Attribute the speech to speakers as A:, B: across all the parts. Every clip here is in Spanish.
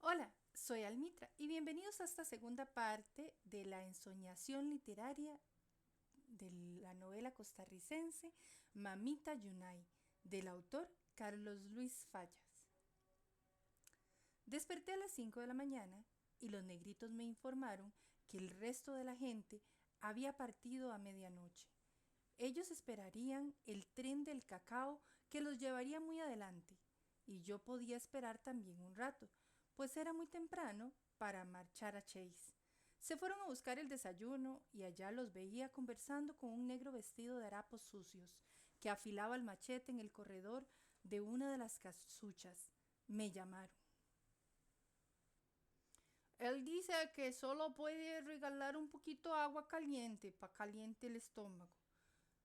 A: Hola, soy Almitra y bienvenidos a esta segunda parte de la ensoñación literaria de la novela costarricense Mamita Yunay, del autor Carlos Luis Fallas. Desperté a las 5 de la mañana y los negritos me informaron que el resto de la gente había partido a medianoche. Ellos esperarían el tren del cacao que los llevaría muy adelante, y yo podía esperar también un rato, pues era muy temprano para marchar a Chase. Se fueron a buscar el desayuno y allá los veía conversando con un negro vestido de harapos sucios, que afilaba el machete en el corredor de una de las casuchas. Me llamaron. Él dice que solo puede regalar un poquito de agua caliente para caliente el estómago,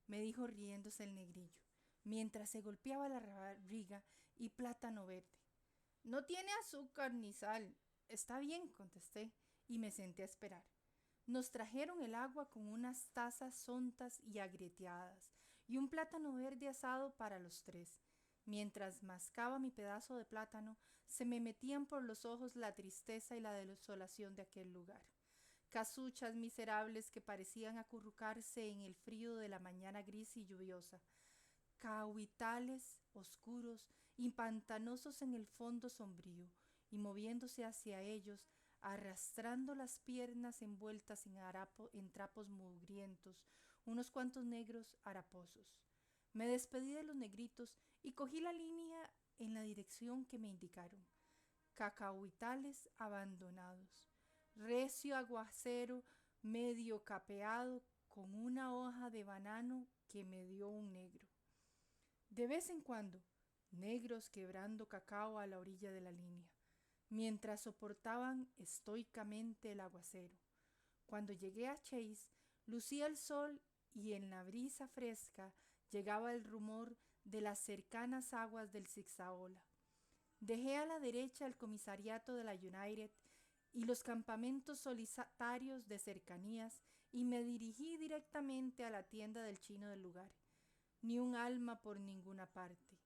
A: me dijo riéndose el negrillo, mientras se golpeaba la barriga y plátano verde. No tiene azúcar ni sal. Está bien, contesté, y me senté a esperar. Nos trajeron el agua con unas tazas sontas y agrieteadas, y un plátano verde asado para los tres. Mientras mascaba mi pedazo de plátano, se me metían por los ojos la tristeza y la desolación de aquel lugar. Casuchas miserables que parecían acurrucarse en el frío de la mañana gris y lluviosa, cahuitales oscuros y pantanosos en el fondo sombrío, y moviéndose hacia ellos, arrastrando las piernas envueltas en trapos mugrientos, unos cuantos negros haraposos. Me despedí de los negritos y cogí la línea en la dirección que me indicaron. Cacahuitales abandonados, recio aguacero medio capeado con una hoja de banano que me dio un negro. De vez en cuando, negros quebrando cacao a la orilla de la línea, mientras soportaban estoicamente el aguacero. Cuando llegué a Chase, lucía el sol y en la brisa fresca llegaba el rumor de las cercanas aguas del Zigzaola. Dejé a la derecha el comisariato de la United y los campamentos solitarios de cercanías y me dirigí directamente a la tienda del chino del lugar. Ni un alma por ninguna parte.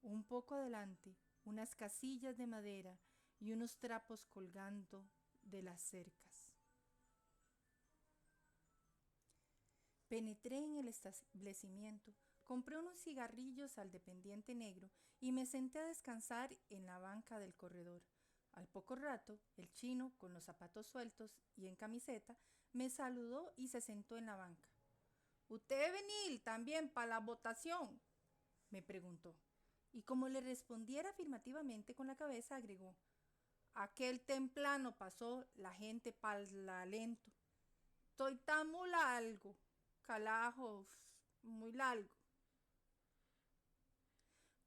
A: Un poco adelante, unas casillas de madera y unos trapos colgando de las cercas. Penetré en el establecimiento, compré unos cigarrillos al dependiente negro y me senté a descansar en la banca del corredor. Al poco rato, el chino, con los zapatos sueltos y en camiseta, me saludó y se sentó en la banca. ¿Usted venir también para la votación?, me preguntó. Y como le respondiera afirmativamente con la cabeza, agregó: aquel templano pasó la gente pa'l lento. Estoy tan muy largo, calajo, muy largo.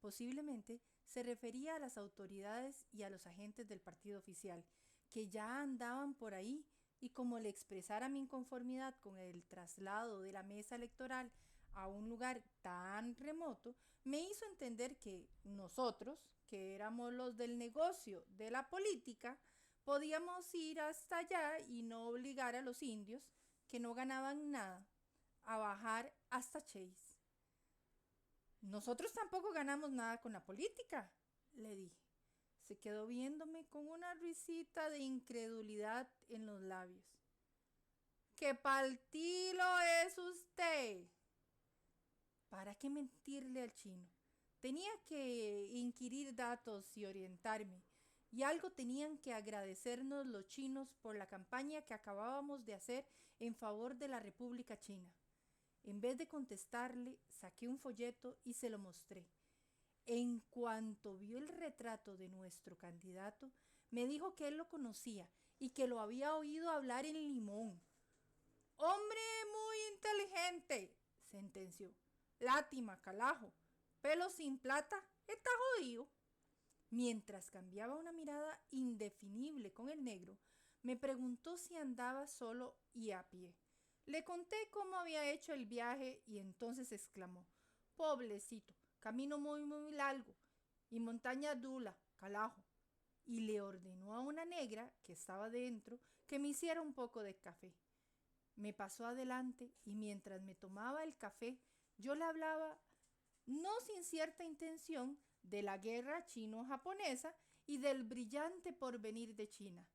A: Posiblemente se refería a las autoridades y a los agentes del partido oficial, que ya andaban por ahí, y como le expresara mi inconformidad con el traslado de la mesa electoral a un lugar tan remoto, me hizo entender que nosotros, que éramos los del negocio de la política, podíamos ir hasta allá y no obligar a los indios, que no ganaban nada, a bajar hasta Chase. Nosotros tampoco ganamos nada con la política, le dije. Se quedó viéndome con una risita de incredulidad en los labios. ¡Qué paltilo es usted! ¿Para qué mentirle al chino? Tenía que inquirir datos y orientarme, y algo tenían que agradecernos los chinos por la campaña que acabábamos de hacer en favor de la República China. En vez de contestarle, saqué un folleto y se lo mostré. En cuanto vio el retrato de nuestro candidato, me dijo que él lo conocía y que lo había oído hablar en Limón. Hombre muy inteligente, sentenció. Lástima, calajo. Pelo sin plata, está jodido. Mientras cambiaba una mirada indefinible con el negro, me preguntó si andaba solo y a pie. Le conté cómo había hecho el viaje y entonces exclamó: pobrecito, camino muy largo y montaña dura, calajo. Y le ordenó a una negra que estaba dentro que me hiciera un poco de café. Me pasó adelante y mientras me tomaba el café, yo le hablaba, no sin cierta intención, de la guerra chino-japonesa y del brillante porvenir de China.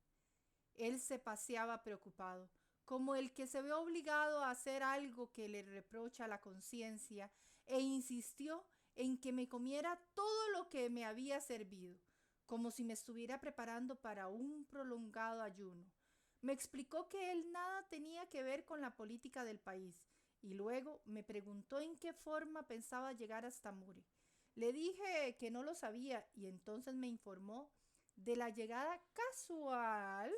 A: Él se paseaba preocupado, como el que se ve obligado a hacer algo que le reprocha la conciencia, e insistió en que me comiera todo lo que me había servido, como si me estuviera preparando para un prolongado ayuno. Me explicó que él nada tenía que ver con la política del país, y luego me preguntó en qué forma pensaba llegar hasta Mure. Le dije que no lo sabía, y entonces me informó de la llegada casual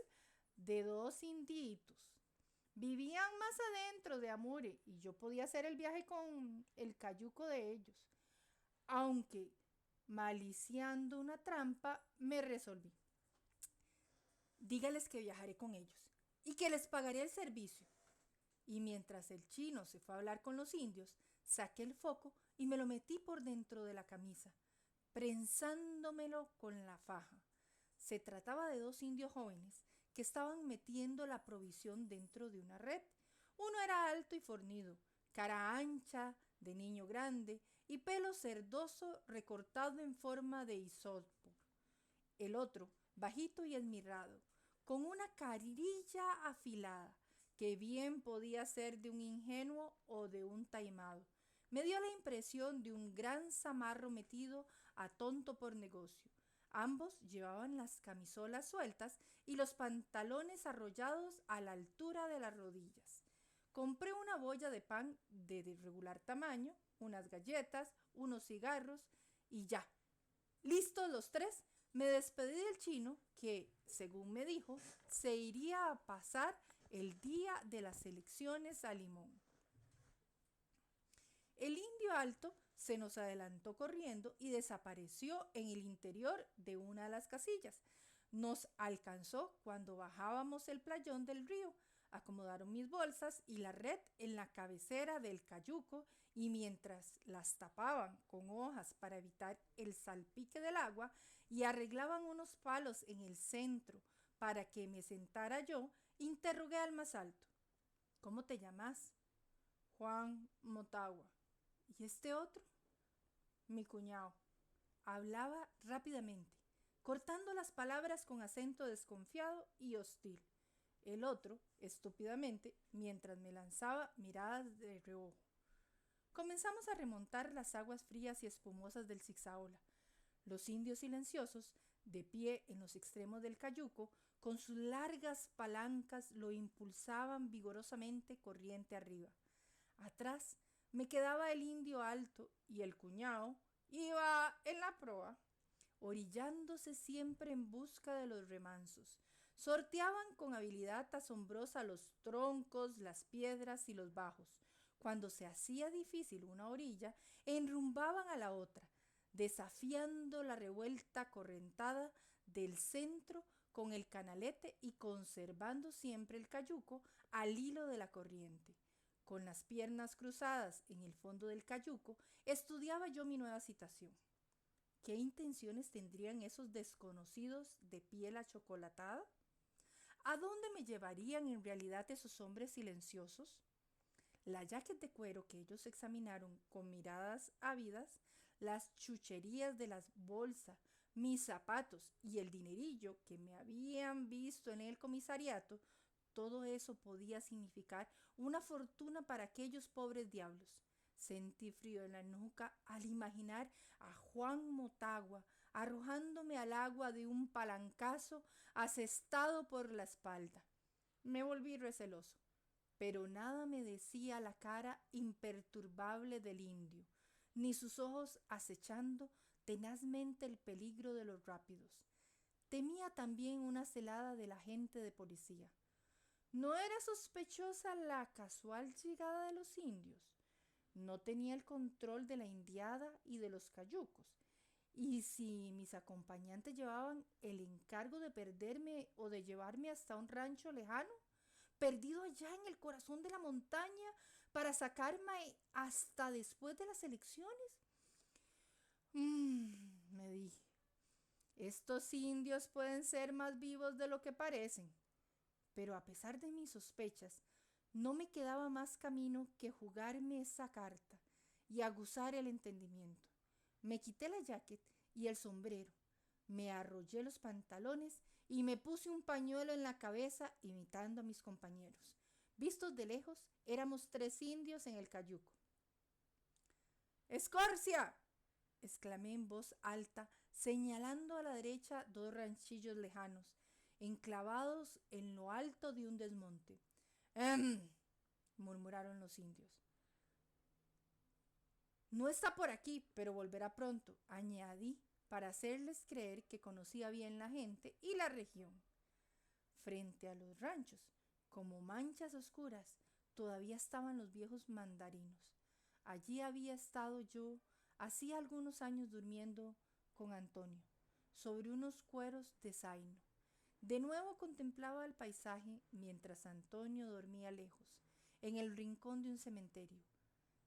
A: de dos inditos. Vivían más adentro de Amure y yo podía hacer el viaje con el cayuco de ellos. Aunque, maliciando una trampa, me resolví. Dígales que viajaré con ellos y que les pagaré el servicio. Y mientras el chino se fue a hablar con los indios, saqué el foco y me lo metí por dentro de la camisa, prensándomelo con la faja. Se trataba de dos indios jóvenes que estaban metiendo la provisión dentro de una red. Uno era alto y fornido, cara ancha, de niño grande y pelo cerdoso recortado en forma de hisopo. El otro, bajito y esmirrado, con una carilla afilada, que bien podía ser de un ingenuo o de un taimado. Me dio la impresión de un gran zamarro metido a tonto por negocio. Ambos llevaban las camisolas sueltas y los pantalones arrollados a la altura de las rodillas. Compré una bolla de pan de regular tamaño, unas galletas, unos cigarros y ya. Listos los tres, me despedí del chino que, según me dijo, se iría a pasar el día de las elecciones a Limón. El indio alto se nos adelantó corriendo y desapareció en el interior de una de las casillas. Nos alcanzó cuando bajábamos el playón del río. Acomodaron mis bolsas y la red en la cabecera del cayuco y mientras las tapaban con hojas para evitar el salpique del agua y arreglaban unos palos en el centro para que me sentara yo, interrogué al más alto. ¿Cómo te llamas? Juan Motagua. ¿Y este otro? Mi cuñado. Hablaba rápidamente, cortando las palabras con acento desconfiado y hostil. El otro, estúpidamente, mientras me lanzaba miradas de reojo. Comenzamos a remontar las aguas frías y espumosas del Zigzaola. Los indios silenciosos, de pie en los extremos del cayuco, con sus largas palancas lo impulsaban vigorosamente corriente arriba. Atrás me quedaba el indio alto y el cuñado iba en la proa, orillándose siempre en busca de los remansos. Sorteaban con habilidad asombrosa los troncos, las piedras y los bajos. Cuando se hacía difícil una orilla, enrumbaban a la otra, desafiando la revuelta correntada del centro con el canalete y conservando siempre el cayuco al hilo de la corriente. Con las piernas cruzadas en el fondo del cayuco, estudiaba yo mi nueva situación. ¿Qué intenciones tendrían esos desconocidos de piel achocolatada? ¿A dónde me llevarían en realidad esos hombres silenciosos? La jaqueta de cuero que ellos examinaron con miradas ávidas, las chucherías de las bolsas, mis zapatos y el dinerillo que me habían visto en el comisariato, todo eso podía significar una fortuna para aquellos pobres diablos. Sentí frío en la nuca al imaginar a Juan Motagua arrojándome al agua de un palancazo asestado por la espalda. Me volví receloso, pero nada me decía la cara imperturbable del indio, ni sus ojos acechando tenazmente el peligro de los rápidos. Temía también una celada del agente de policía. ¿No era sospechosa la casual llegada de los indios? No tenía el control de la indiada y de los cayucos. Y si mis acompañantes llevaban el encargo de perderme o de llevarme hasta un rancho lejano, perdido allá en el corazón de la montaña, para sacarme hasta después de las elecciones. Me dije, estos indios pueden ser más vivos de lo que parecen. Pero a pesar de mis sospechas, no me quedaba más camino que jugarme esa carta y aguzar el entendimiento. Me quité la jaqueta y el sombrero, Me arrollé los pantalones y me puse un pañuelo en la cabeza imitando a mis compañeros. Vistos de lejos, éramos 3 indios en el cayuco. ¡Escorcia!, exclamé en voz alta, señalando a la derecha 2 ranchillos lejanos, enclavados en lo alto de un desmonte. Murmuraron los indios. No está por aquí, pero volverá pronto, añadí, para hacerles creer que conocía bien la gente y la región. Frente a los ranchos, como manchas oscuras, todavía estaban los viejos mandarinos. Allí había estado yo hacía algunos años durmiendo con Antonio, sobre unos cueros de zaino. De nuevo contemplaba el paisaje mientras Antonio dormía lejos, en el rincón de un cementerio.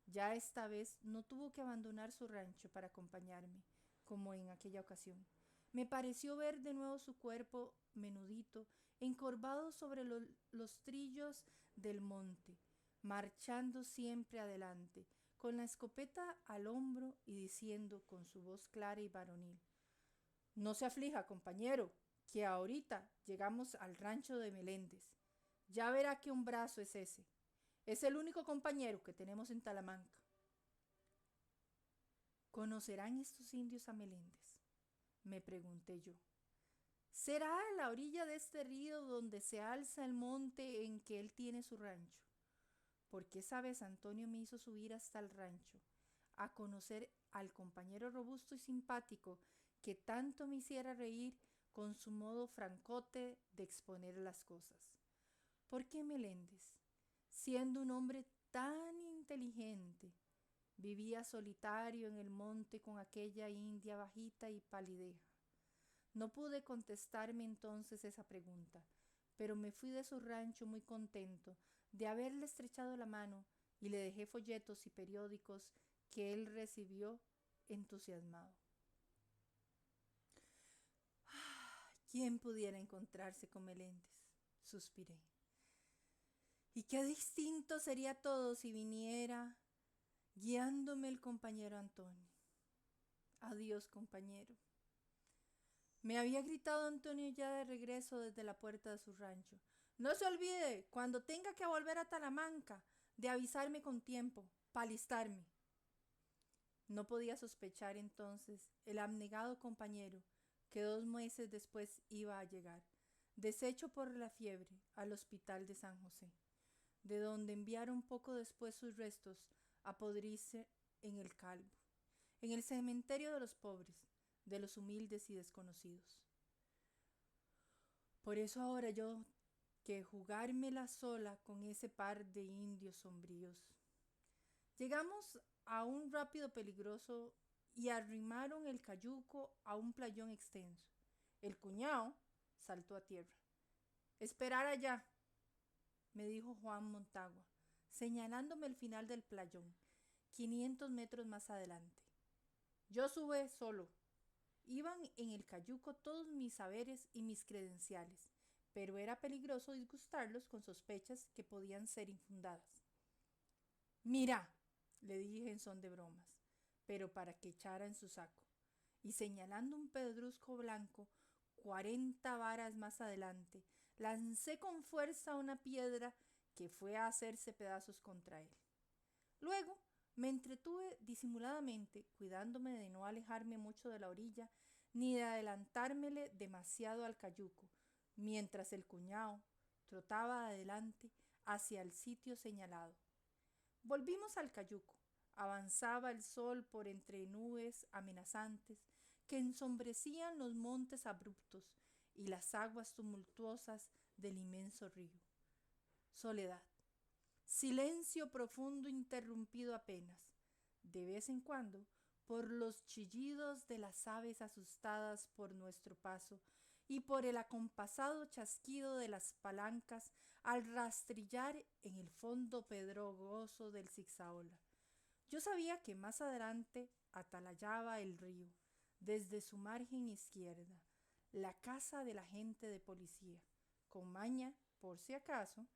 A: Ya esta vez no tuvo que abandonar su rancho para acompañarme, como en aquella ocasión. Me pareció ver de nuevo su cuerpo menudito, encorvado sobre los trillos del monte, marchando siempre adelante, con la escopeta al hombro y diciendo con su voz clara y varonil: no se aflija, compañero, que ahorita llegamos al rancho de Meléndez. Ya verá que un brazo es ese. Es el único compañero que tenemos en Talamanca. ¿Conocerán estos indios a Meléndez?, me pregunté yo. ¿Será a la orilla de este río donde se alza el monte en que él tiene su rancho? Porque esa vez Antonio me hizo subir hasta el rancho, a conocer al compañero robusto y simpático que tanto me hiciera reír con su modo francote de exponer las cosas. ¿Por qué Meléndez, siendo un hombre tan inteligente, vivía solitario en el monte con aquella india bajita y palideja? No pude contestarme entonces esa pregunta, pero me fui de su rancho muy contento de haberle estrechado la mano y le dejé folletos y periódicos que él recibió entusiasmado. ¿Quién pudiera encontrarse con Meléndez?, suspiré. Y qué distinto sería todo si viniera guiándome el compañero Antonio. Adiós, compañero. Me había gritado Antonio ya de regreso desde la puerta de su rancho. No se olvide, cuando tenga que volver a Talamanca, de avisarme con tiempo, para alistarme. No podía sospechar entonces el abnegado compañero que 2 meses después iba a llegar, deshecho por la fiebre, al hospital de San José, de donde enviaron poco después sus restos a podrirse en el Calvo, en el cementerio de los pobres, de los humildes y desconocidos. Por eso ahora yo que jugármela sola con ese par de indios sombríos. Llegamos a un rápido peligroso y arrimaron el cayuco a un playón extenso. El cuñado saltó a tierra. Esperar allá, me dijo Juan Montagua, señalándome el final del playón, 500 metros más adelante. Yo sube solo. Iban en el cayuco todos mis saberes y mis credenciales, pero era peligroso disgustarlos con sospechas que podían ser infundadas. Mira, le dije en son de bromas, pero para que echara en su saco, y señalando un pedrusco blanco 40 varas más adelante, lancé con fuerza una piedra que fue a hacerse pedazos contra él. Luego me entretuve disimuladamente, cuidándome de no alejarme mucho de la orilla, ni de adelantármele demasiado al cayuco, mientras el cuñado trotaba adelante hacia el sitio señalado. Volvimos al cayuco. Avanzaba el sol por entre nubes amenazantes que ensombrecían los montes abruptos y las aguas tumultuosas del inmenso río. Soledad. Silencio profundo interrumpido apenas, de vez en cuando, por los chillidos de las aves asustadas por nuestro paso y por el acompasado chasquido de las palancas al rastrillar en el fondo pedregoso del Zigzaola. Yo sabía que más adelante atalayaba el río, desde su margen izquierda, la casa del agente de policía. Con maña, por si acaso,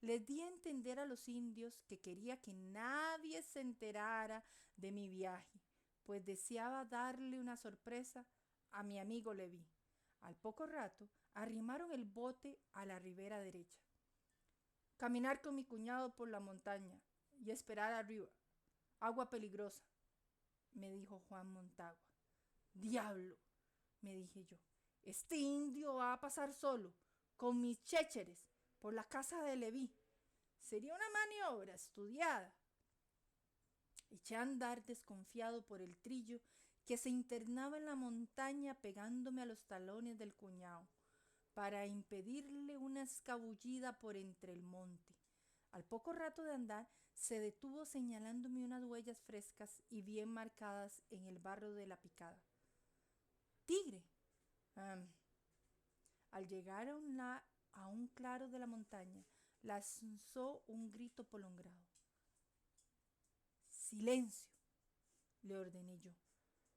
A: les di a entender a los indios que quería que nadie se enterara de mi viaje, pues deseaba darle una sorpresa a mi amigo Leví. Al poco rato, arrimaron el bote a la ribera derecha. Caminar con mi cuñado por la montaña y esperar arriba. Agua peligrosa, me dijo Juan Montagua. Diablo, me dije yo. Este indio va a pasar solo, con mis chécheres, por la casa de Leví. Sería una maniobra estudiada. Eché a andar desconfiado por el trillo que se internaba en la montaña pegándome a los talones del cuñado, para impedirle una escabullida por entre el monte. Al poco rato de andar, se detuvo señalándome unas huellas frescas y bien marcadas en el barro de la picada. ¡Tigre! Al llegar a un claro de la montaña, lanzó un grito prolongado. ¡Silencio!, le ordené yo,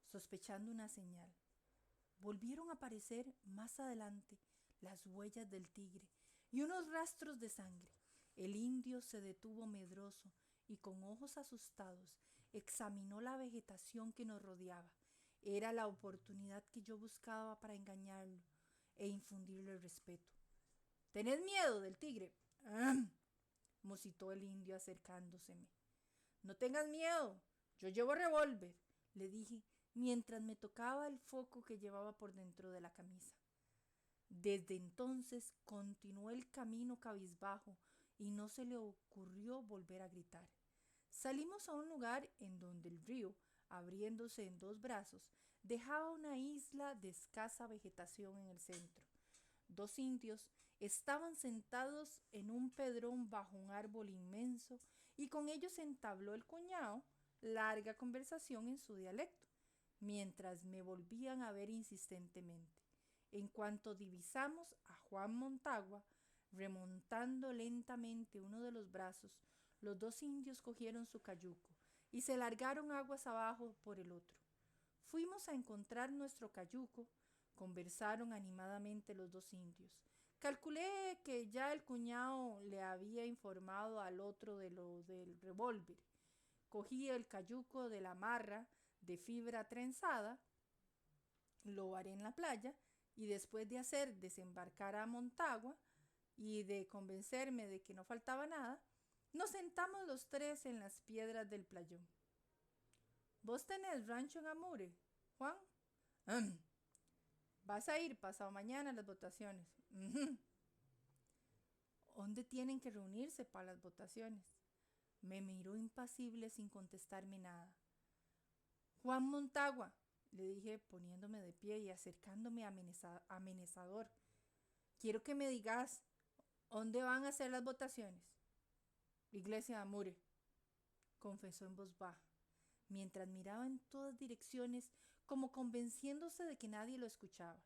A: sospechando una señal. Volvieron a aparecer más adelante las huellas del tigre y unos rastros de sangre. El indio se detuvo medroso y con ojos asustados examinó la vegetación que nos rodeaba. Era la oportunidad que yo buscaba para engañarlo e infundirle respeto. ¿Tenés miedo del tigre? Musitó el indio acercándoseme. No tengas miedo, yo llevo revólver, le dije mientras me tocaba el foco que llevaba por dentro de la camisa. Desde entonces continuó el camino cabizbajo y no se le ocurrió volver a gritar. Salimos a un lugar en donde el río, abriéndose en dos brazos, dejaba una isla de escasa vegetación en el centro. Dos indios estaban sentados en un pedrón bajo un árbol inmenso y con ellos entabló el cuñado larga conversación en su dialecto, mientras me volvían a ver insistentemente. En cuanto divisamos a Juan Montagua remontando lentamente uno de los brazos, los dos indios cogieron su cayuco y se largaron aguas abajo por el otro. Fuimos a encontrar nuestro cayuco. Conversaron animadamente los dos indios. Calculé que ya el cuñado le había informado al otro de lo del revólver. Cogí el cayuco de la marra de fibra trenzada, lo varé en la playa y después de hacer desembarcar a Montagua y de convencerme de que no faltaba nada, nos sentamos los tres en las piedras del playón. ¿Vos tenés rancho en Amure, Juan? Vas a ir pasado mañana a las votaciones. ¿Dónde tienen que reunirse para las votaciones? Me miró impasible sin contestarme nada. Juan Montagua, le dije poniéndome de pie y acercándome amenazador. Quiero que me digas, ¿dónde van a hacer las votaciones? Iglesia de Amure, confesó en voz baja, mientras miraba en todas direcciones como convenciéndose de que nadie lo escuchaba.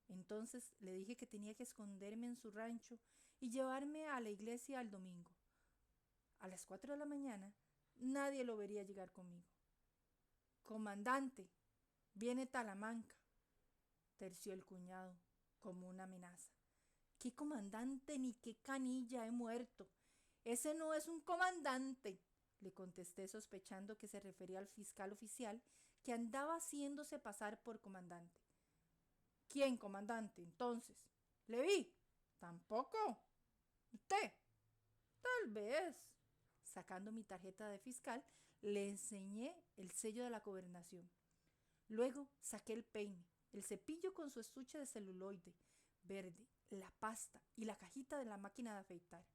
A: Entonces le dije que tenía que esconderme en su rancho y llevarme a la iglesia el domingo. A las 4 de la mañana nadie lo vería llegar conmigo. Comandante, viene Talamanca, terció el cuñado como una amenaza. ¿Qué comandante ni qué canilla? He muerto. Ese no es un comandante, le contesté sospechando que se refería al fiscal oficial que andaba haciéndose pasar por comandante. ¿Quién comandante entonces? ¿Leví? Tampoco. ¿Usted? Tal vez. Sacando mi tarjeta de fiscal, le enseñé el sello de la gobernación. Luego saqué el peine, el cepillo con su estuche de celuloide verde, la pasta y la cajita de la máquina de afeitar.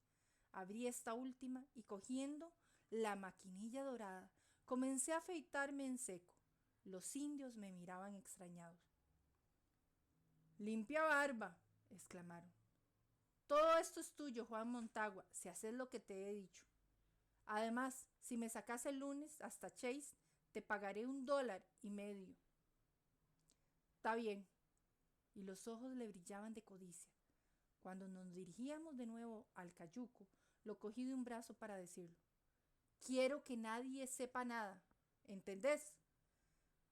A: Abrí esta última y cogiendo la maquinilla dorada, comencé a afeitarme en seco. Los indios me miraban extrañados. «Limpia barba», exclamaron. «Todo esto es tuyo, Juan Montagua, si haces lo que te he dicho. Además, si me sacas el lunes hasta Chase, te pagaré $1.50. Está bien». Y los ojos le brillaban de codicia. Cuando nos dirigíamos de nuevo al cayuco, lo cogí de un brazo para decirlo. «Quiero que nadie sepa nada, ¿entendés?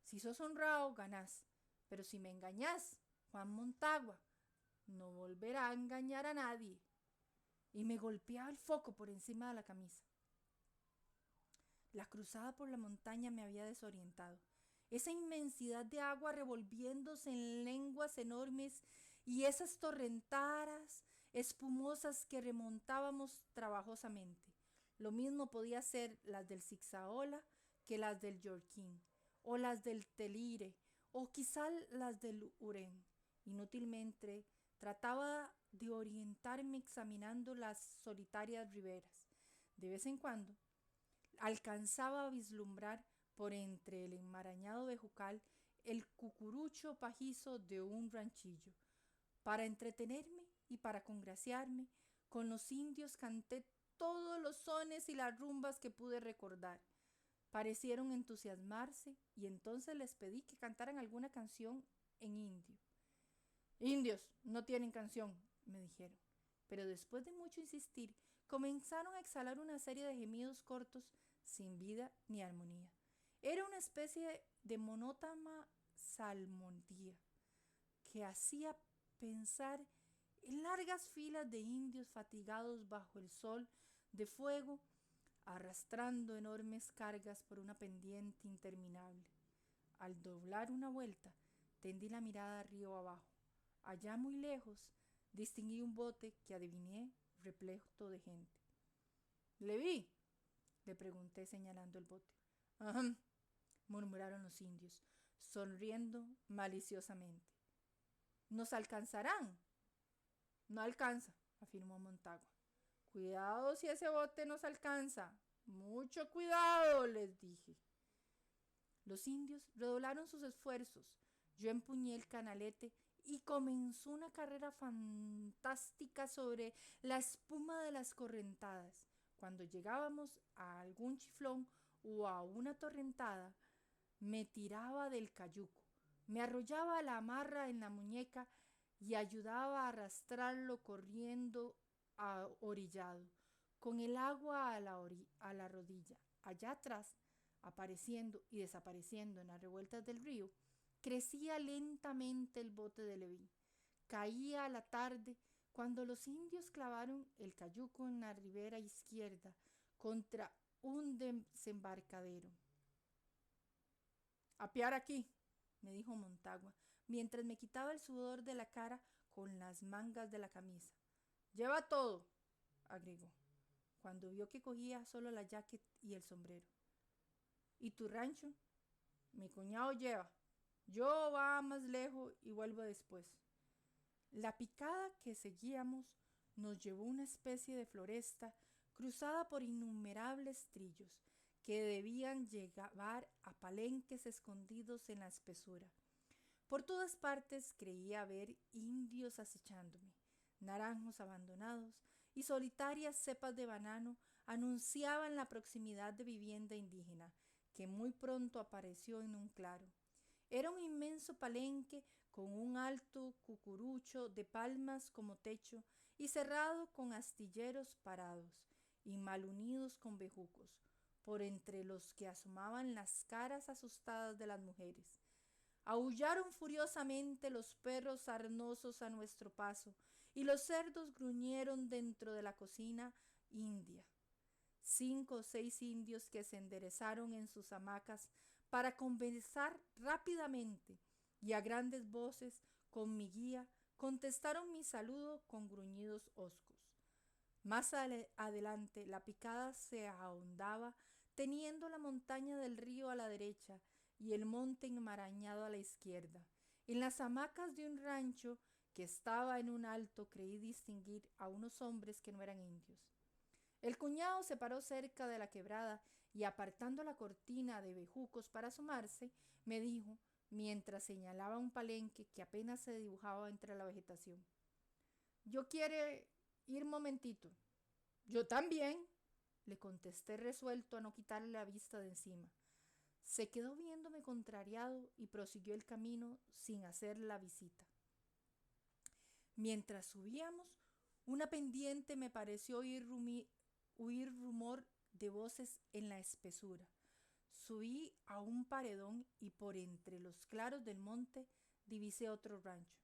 A: Si sos honrado, ganás, pero si me engañás, Juan Montagua no volverá a engañar a nadie». Y me golpeaba el foco por encima de la camisa. La cruzada por la montaña me había desorientado esa inmensidad de agua revolviéndose en lenguas enormes y esas torrentadas espumosas que remontábamos trabajosamente. Lo mismo podía ser las del Zigzaola que las del Yorquín, o las del Telire, o quizá las del Urén. Inútilmente trataba de orientarme examinando las solitarias riberas. De vez en cuando alcanzaba a vislumbrar por entre el enmarañado bejucal el cucurucho pajizo de un ranchillo. Para entretenerme y para congraciarme con los indios canté todos los sones y las rumbas que pude recordar. Parecieron entusiasmarse y entonces les pedí que cantaran alguna canción en indio. Indios, no tienen canción, me dijeron. Pero después de mucho insistir, comenzaron a exhalar una serie de gemidos cortos sin vida ni armonía. Era una especie de monótona salmodía que hacía pensar en largas filas de indios fatigados bajo el sol de fuego, arrastrando enormes cargas por una pendiente interminable. Al doblar una vuelta, tendí la mirada río abajo. Allá muy lejos, distinguí un bote que adiviné repleto de gente. ¿Le vi?, le pregunté señalando el bote. Ajá, murmuraron los indios, sonriendo maliciosamente. ¿Nos alcanzarán? No alcanza, afirmó Montagua. Cuidado si ese bote nos alcanza. Mucho cuidado, les dije. Los indios redoblaron sus esfuerzos. Yo empuñé el canalete y comenzó una carrera fantástica sobre la espuma de las correntadas. Cuando llegábamos a algún chiflón o a una torrentada, me tiraba del cayuco, me arrollaba la amarra en la muñeca y ayudaba a arrastrarlo corriendo orillado, con el agua a la rodilla. Allá atrás, apareciendo y desapareciendo en las revueltas del río, crecía lentamente el bote de Leví. Caía la tarde cuando los indios clavaron el cayuco en la ribera izquierda contra un desembarcadero. Apiar aquí, me dijo Montagua, mientras me quitaba el sudor de la cara con las mangas de la camisa. Lleva todo, agregó, cuando vio que cogía solo la jaqueta y el sombrero. ¿Y tu rancho? Mi cuñado lleva. Yo va más lejos y vuelvo después. La picada que seguíamos nos llevó a una especie de floresta cruzada por innumerables trillos que debían llevar a palenques escondidos en la espesura. Por todas partes creía ver indios acechándome. Naranjos abandonados y solitarias cepas de banano anunciaban la proximidad de vivienda indígena, que muy pronto apareció en un claro. Era un inmenso palenque con un alto cucurucho de palmas como techo y cerrado con astilleros parados y mal unidos con bejucos, por entre los que asomaban las caras asustadas de las mujeres. Aullaron furiosamente los perros sarnosos a nuestro paso y los cerdos gruñeron dentro de la cocina india. 5 o 6 indios que se enderezaron en sus hamacas para conversar rápidamente y a grandes voces con mi guía contestaron mi saludo con gruñidos hoscos. Más adelante la picada se ahondaba teniendo la montaña del río a la derecha y el monte enmarañado a la izquierda. En las hamacas de un rancho que estaba en un alto creí distinguir a unos hombres que no eran indios. El cuñado se paró cerca de la quebrada y apartando la cortina de bejucos para asomarse, me dijo, mientras señalaba un palenque que apenas se dibujaba entre la vegetación. Yo quiere ir momentito. Yo también, le contesté resuelto a no quitarle la vista de encima. Se quedó viéndome contrariado y prosiguió el camino sin hacer la visita. Mientras subíamos, una pendiente me pareció oír rumor de voces en la espesura. Subí a un paredón y por entre los claros del monte divisé otro rancho.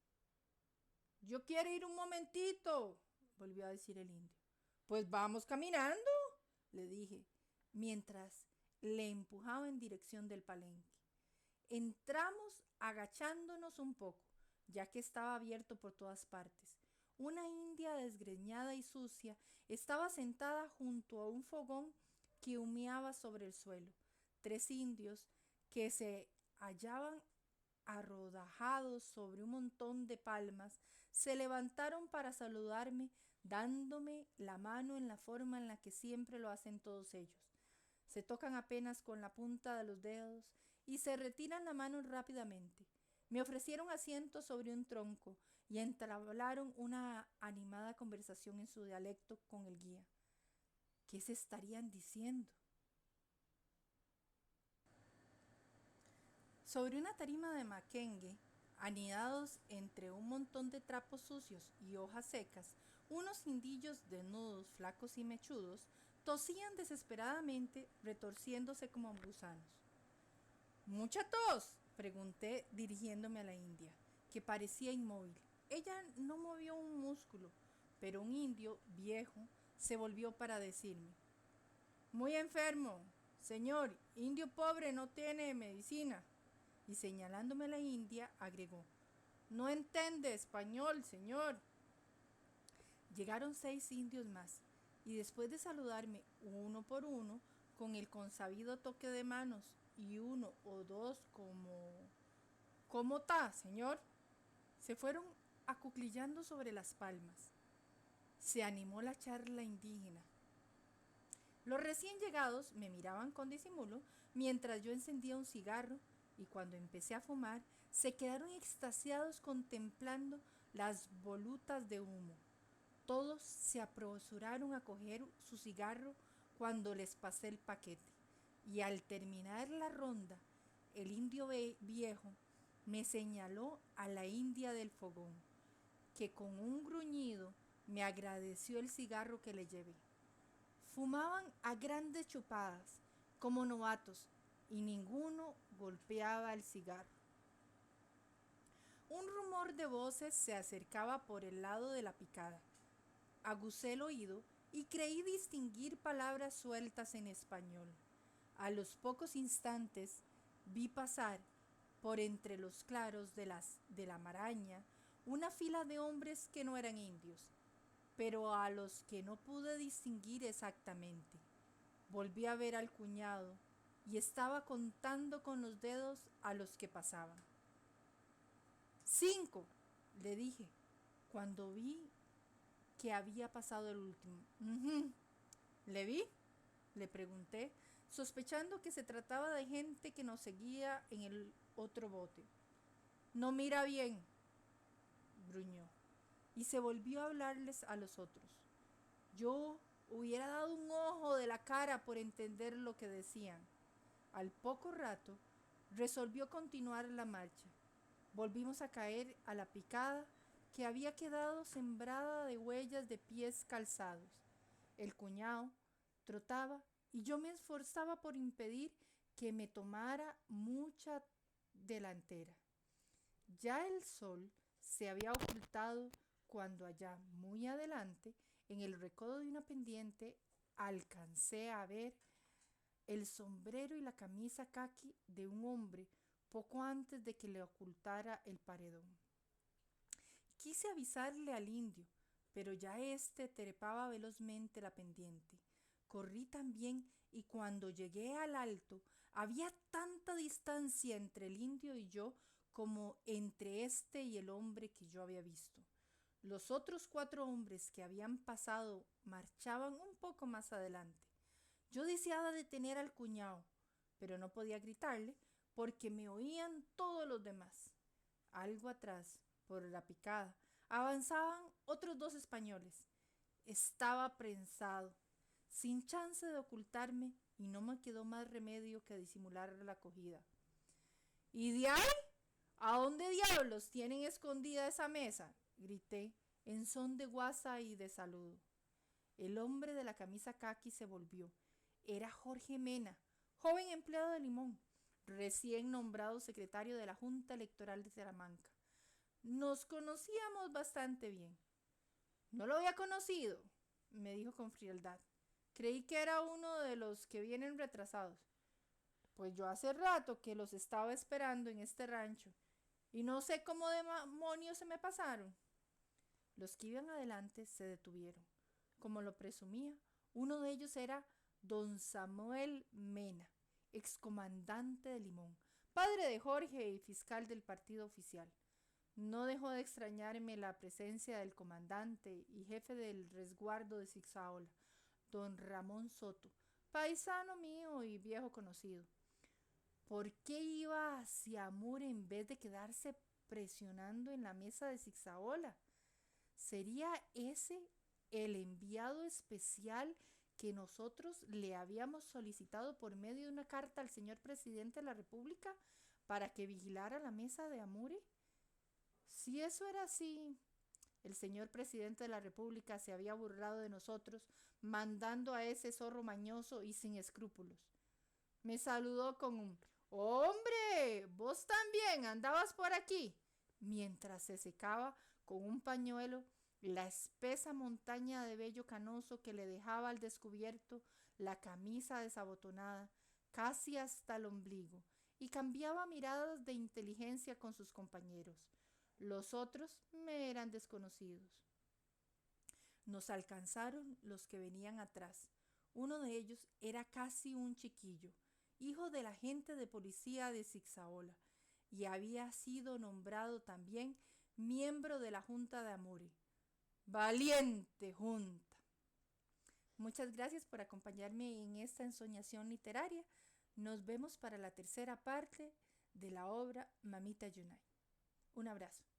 A: Yo quiero ir un momentito, volvió a decir el indio. Pues vamos caminando, le dije, mientras le empujaba en dirección del palenque. Entramos agachándonos un poco, ya que estaba abierto por todas partes. Una india desgreñada y sucia estaba sentada junto a un fogón que humeaba sobre el suelo. Tres indios que se hallaban arrodajados sobre un montón de palmas se levantaron para saludarme, dándome la mano en la forma en la que siempre lo hacen todos ellos. Se tocan apenas con la punta de los dedos y se retiran la mano rápidamente. Me ofrecieron asiento sobre un tronco y entablaron una animada conversación en su dialecto con el guía. ¿Qué se estarían diciendo? Sobre una tarima de maquengue, anidados entre un montón de trapos sucios y hojas secas, unos indillos desnudos, flacos y mechudos, tosían desesperadamente, retorciéndose como gusanos. ¿Mucha tos?, pregunté dirigiéndome a la india, que parecía inmóvil. Ella no movió un músculo, pero un indio viejo se volvió para decirme: muy enfermo, señor, indio pobre no tiene medicina. Y señalándome a la india, agregó: no entiende español, señor. Llegaron 6 indios más, y después de saludarme uno por uno, con el consabido toque de manos, y uno o dos como: ¿cómo está, señor?, se fueron acuclillando sobre las palmas. Se animó la charla indígena. Los recién llegados me miraban con disimulo mientras yo encendía un cigarro, y cuando empecé a fumar se quedaron extasiados contemplando las volutas de humo. Todos se apresuraron a coger su cigarro cuando les pasé el paquete, y al terminar la ronda, el indio viejo me señaló a la india del fogón, que con un gruñido me agradeció el cigarro que le llevé. Fumaban a grandes chupadas, como novatos, y ninguno golpeaba el cigarro. Un rumor de voces se acercaba por el lado de la picada. Agucé el oído y creí distinguir palabras sueltas en español. A los pocos instantes vi pasar por entre los claros de la maraña una fila de hombres que no eran indios, pero a los que no pude distinguir exactamente. Volví a ver al cuñado y estaba contando con los dedos a los que pasaban. 5, le dije, cuando vi que había pasado el último. ¿Le vi?, le pregunté, sospechando que se trataba de gente que nos seguía en el otro bote. No mira bien, gruñó, y se volvió a hablarles a los otros. Yo hubiera dado un ojo de la cara por entender lo que decían. Al poco rato resolvió continuar la marcha. Volvimos a caer a la picada, que había quedado sembrada de huellas de pies calzados. El cuñado trotaba y yo me esforzaba por impedir que me tomara mucha delantera. Ya el sol se había ocultado cuando allá muy adelante, en el recodo de una pendiente, alcancé a ver el sombrero y la camisa caqui de un hombre poco antes de que le ocultara el paredón. Quise avisarle al indio, pero ya éste trepaba velozmente la pendiente. Corrí también, y cuando llegué al alto había tanta distancia entre el indio y yo como entre éste y el hombre que yo había visto. Los otros 4 hombres que habían pasado marchaban un poco más adelante. Yo deseaba detener al cuñado, pero no podía gritarle porque me oían todos los demás. Algo atrás, por la picada, avanzaban otros 2 españoles. Estaba prensado, sin chance de ocultarme, y no me quedó más remedio que disimular la acogida. ¿Y de ahí? ¿A dónde diablos tienen escondida esa mesa?, grité, en son de guasa y de saludo. El hombre de la camisa caqui se volvió. Era Jorge Mena, joven empleado de Limón, recién nombrado secretario de la Junta Electoral de Salamanca. Nos conocíamos bastante bien. No lo había conocido, me dijo con frialdad. Creí que era uno de los que vienen retrasados. Pues yo hace rato que los estaba esperando en este rancho y no sé cómo demonios se me pasaron. Los que iban adelante se detuvieron. Como lo presumía, uno de ellos era don Samuel Mena, excomandante de Limón, padre de Jorge y fiscal del partido oficial. No dejó de extrañarme la presencia del comandante y jefe del resguardo de Zigzaola, don Ramón Soto, paisano mío y viejo conocido. ¿Por qué iba hacia Amur en vez de quedarse presionando en la mesa de Zigzaola? ¿Sería ese el enviado especial que nosotros le habíamos solicitado por medio de una carta al señor presidente de la República para que vigilara la mesa de Amure? Si eso era así, el señor presidente de la República se había burlado de nosotros, mandando a ese zorro mañoso y sin escrúpulos. Me saludó con un ¡hombre! ¿Vos también andabas por aquí? Mientras se secaba con un pañuelo la espesa montaña de vello canoso que le dejaba al descubierto la camisa desabotonada casi hasta el ombligo, y cambiaba miradas de inteligencia con sus compañeros. Los otros me eran desconocidos. Nos alcanzaron los que venían atrás. Uno de ellos era casi un chiquillo, hijo del agente de policía de Zigzaola, y había sido nombrado también miembro de la Junta de Amure. ¡Valiente Junta! Muchas gracias por acompañarme en esta ensoñación literaria. Nos vemos para la tercera parte de la obra Mamita Yunay. Un abrazo.